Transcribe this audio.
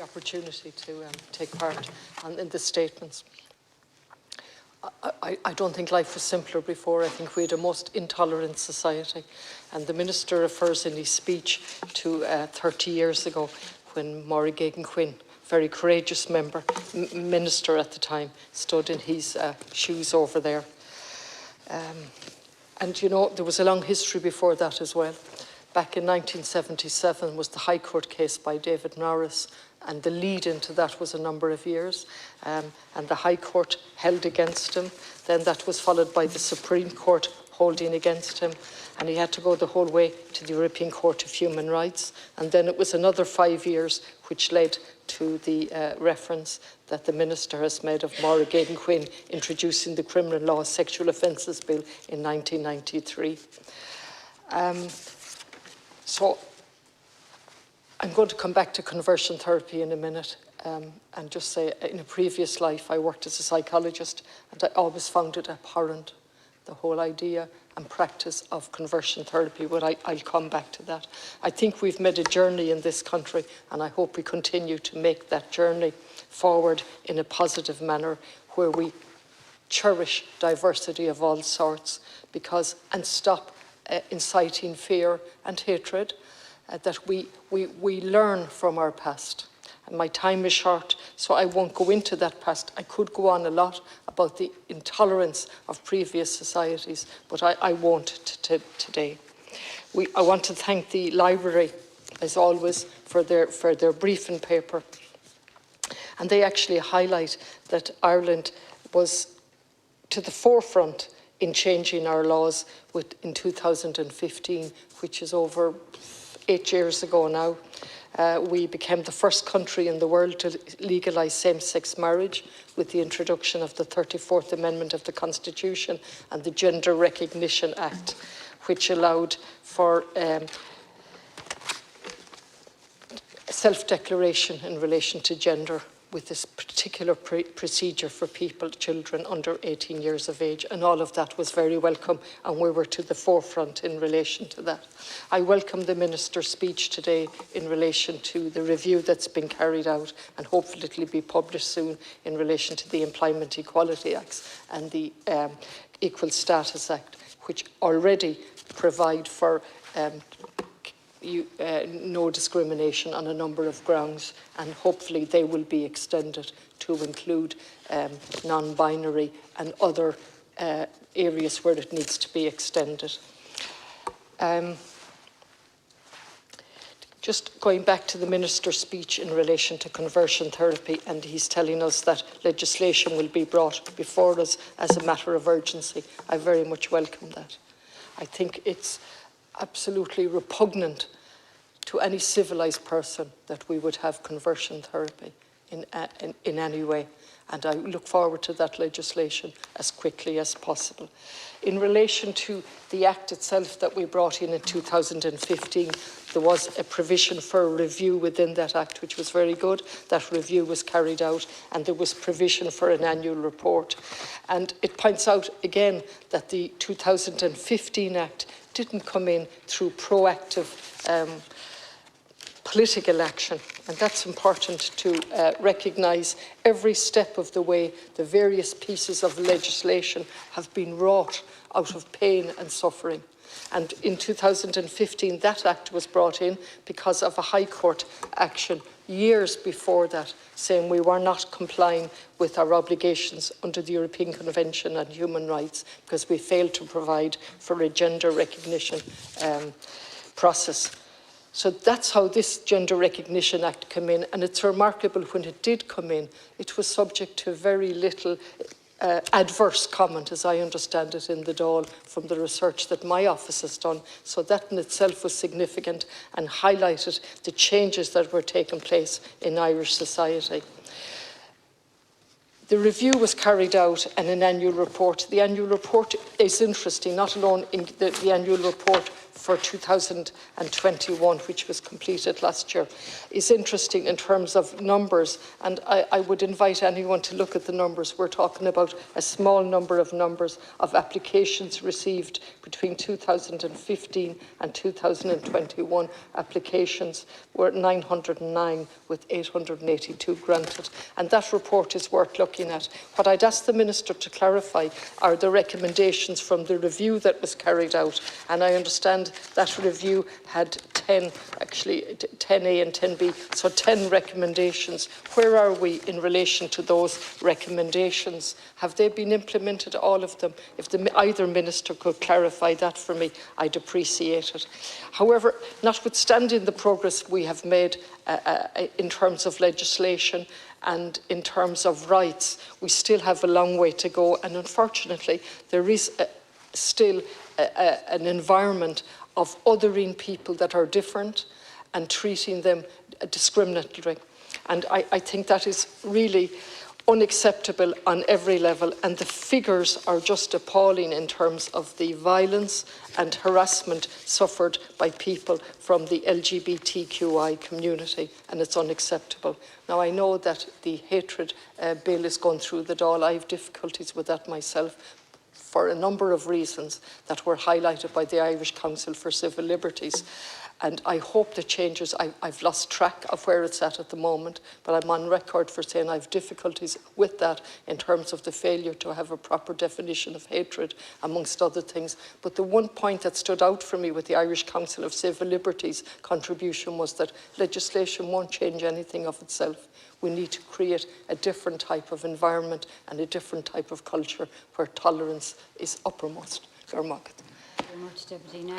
opportunity to take part in the statements. I don't think life was simpler before. I think we had a most intolerant society. And the Minister refers in his speech to 30 years ago when Máire Geoghegan Quinn, very courageous minister at the time, stood in his shoes over there. And, you know, there was a long history before that as well. Back in 1977 was the High Court case by David Norris, and the lead into that was a number of years. And the High Court held against him. Then that was followed by the Supreme Court holding against him, and he had to go the whole way to the European Court of Human Rights. And then it was another 5 years which led to the reference that the Minister has made of Máire Geoghegan Quinn introducing the Criminal Law Sexual Offences Bill in 1993. So I'm going to come back to conversion therapy in a minute and just say in a previous life I worked as a psychologist, and I always found it abhorrent, the whole idea and practice of conversion therapy, but I'll come back to that. I think we've made a journey in this country, and I hope we continue to make that journey forward in a positive manner where we cherish diversity of all sorts and stop inciting fear and hatred, that we learn from our past. And my time is short, so I won't go into that past. I could go on a lot about the intolerance of previous societies, but I won't today. I want to thank the library, as always, for their briefing paper. And they actually highlight that Ireland was to the forefront in changing our laws in 2015, which is over 8 years ago now. We became the first country in the world to legalise same-sex marriage with the introduction of the 34th Amendment of the Constitution and the Gender Recognition Act, which allowed for self-declaration in relation to gender, with this particular procedure for children under 18 years of age, and all of that was very welcome, and we were to the forefront in relation to that. I welcome the Minister's speech today in relation to the review that's been carried out, and hopefully it will be published soon, in relation to the Employment Equality Acts and the Equal Status Act, which already provide for no discrimination on a number of grounds, and hopefully they will be extended to include non-binary and other areas where it needs to be extended. Just going back to the Minister's speech in relation to conversion therapy, and he's telling us that legislation will be brought before us as a matter of urgency. I very much welcome that. I think it's absolutely repugnant to any civilised person that we would have conversion therapy in any way, and I look forward to that legislation as quickly as possible. In relation to the Act itself that we brought in 2015, there was a provision for a review within that Act, which was very good. That review was carried out, and there was provision for an annual report. And it points out again that the 2015 Act didn't come in through proactive political action, and that's important to recognise. Every step of the way, the various pieces of legislation have been wrought out of pain and suffering. And in 2015, that Act was brought in because of a High Court action years before that, saying we were not complying with our obligations under the European Convention on Human Rights because we failed to provide for a gender recognition process. So that's how this Gender Recognition Act came in, and it's remarkable when it did come in, it was subject to very little adverse comment, as I understand it, in the Dáil from the research that my office has done. So that in itself was significant and highlighted the changes that were taking place in Irish society. The review was carried out and an annual report. The annual report is interesting, not alone in the annual report for 2021, which was completed last year, is interesting in terms of numbers, and I would invite anyone to look at the numbers. We're talking about a small number of applications received between 2015 and 2021. Applications were 909 with 882 granted, and that report is worth looking at. What I'd ask the Minister to clarify are the recommendations from the review that was carried out, and I understand that review had 10, actually 10A and 10B, so 10 recommendations. Where are we in relation to those recommendations? Have they been implemented, all of them? If either Minister could clarify that for me, I'd appreciate it. However, notwithstanding the progress we have made in terms of legislation and in terms of rights, we still have a long way to go, and unfortunately there is still an environment of othering people that are different and treating them discriminatory. And I think that is really unacceptable on every level, and the figures are just appalling in terms of the violence and harassment suffered by people from the LGBTQI community, and it's unacceptable. Now, I know that the hatred bill is going through the Dáil. I have difficulties with that myself, for a number of reasons that were highlighted by the Irish Council for Civil Liberties. And I hope the changes, I've lost track of where it's at the moment, but I'm on record for saying I have difficulties with that in terms of the failure to have a proper definition of hatred, amongst other things. But the one point that stood out for me with the Irish Council of Civil Liberties contribution was that legislation won't change anything of itself. We need to create a different type of environment and a different type of culture where tolerance is uppermost. Thank you very much, Deputy. Now